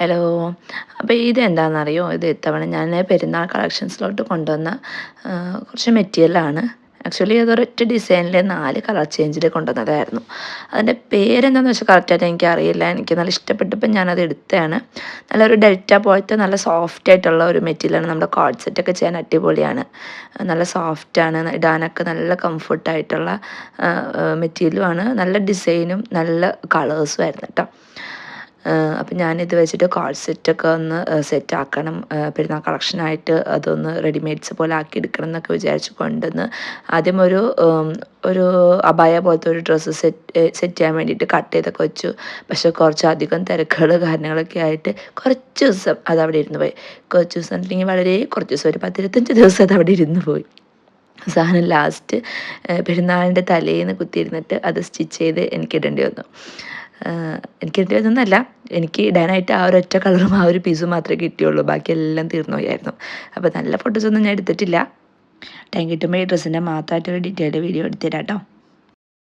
Hello. അപ്പോൾ ഇതെന്താണെന്നറിയോ? ഇത് ഇത്തവണ ഞാൻ പെരുന്നാൾ കളക്ഷൻസിലോട്ട് കൊണ്ടുവന്ന കുറച്ച് മെറ്റീരിയലാണ്. ആക്ച്വലി അതൊരൊറ്റ ഡിസൈനിൽ 4 കളർ ചേഞ്ചിൽ കൊണ്ടുവന്നതായിരുന്നു. അതിൻ്റെ പേരെന്താണെന്ന് വെച്ചാൽ കറക്റ്റായിട്ട് എനിക്കറിയില്ല. എനിക്ക് നല്ല ഇഷ്ടപ്പെട്ടപ്പോൾ ഞാനത് എടുത്തതാണ്. നല്ലൊരു ഡെൽറ്റ പോലത്തെ നല്ല സോഫ്റ്റ് ആയിട്ടുള്ള ഒരു മെറ്റീരിയലാണ്. നമ്മുടെ കോഡ് സെറ്റൊക്കെ ചെയ്യാൻ അടിപൊളിയാണ്. നല്ല സോഫ്റ്റാണ്, ഇടാനൊക്കെ നല്ല കംഫർട്ടായിട്ടുള്ള മെറ്റീരിയലുമാണ്. നല്ല ഡിസൈനും നല്ല കളേഴ്സും ആയിരുന്നു കേട്ടോ. അപ്പം ഞാനിത് വെച്ചിട്ട് കോഡ് സെറ്റൊക്കെ ഒന്ന് സെറ്റാക്കണം. പെരുന്നാൾ കളക്ഷനായിട്ട് അതൊന്ന് റെഡിമെയ്ഡ്സ് പോലെ ആക്കി എടുക്കണം എന്നൊക്കെ വിചാരിച്ച് കൊണ്ടുവന്ന് ആദ്യം ഒരു അബായ പോലത്തെ ഒരു ഡ്രസ്സ് സെറ്റ് ചെയ്യാൻ വേണ്ടിയിട്ട് കട്ട് ചെയ്തൊക്കെ വെച്ചു. പക്ഷേ കുറച്ചധികം തിരക്കുകൾ കാര്യങ്ങളൊക്കെ ആയിട്ട് കുറച്ച് ദിവസം അതവിടെ ഇരുന്ന് പോയി. കുറച്ച് ദിവസം അല്ലെങ്കിൽ വളരെ കുറച്ച് ദിവസം, ഒരു 10-25 ദിവസം അതവിടെ ഇരുന്ന് പോയി. സാധനം ലാസ്റ്റ് പെരുന്നാളിൻ്റെ തലേന്ന് കുത്തിയിരുന്നിട്ട് അത് സ്റ്റിച്ച് ചെയ്ത് എനിക്കിടേണ്ടി വന്നു. എനിക്കിടേണ്ടി വന്നതല്ല, എനിക്ക് ഇടാനായിട്ട് ആ ഒരൊറ്റ കളറും ആ ഒരു പീസും മാത്രമേ കിട്ടിയുള്ളൂ. ബാക്കിയെല്ലാം തീർന്നു പോയായിരുന്നു. അപ്പോൾ നല്ല ഫോട്ടോസൊന്നും ഞാൻ എടുത്തിട്ടില്ല. ടൈം കിട്ടുമ്പോൾ ഈ ഡ്രസ്സിൻ്റെ മാത്രമായിട്ടൊരു ഡീറ്റെയിൽഡ് വീഡിയോ എടുത്തിരാം കേട്ടോ.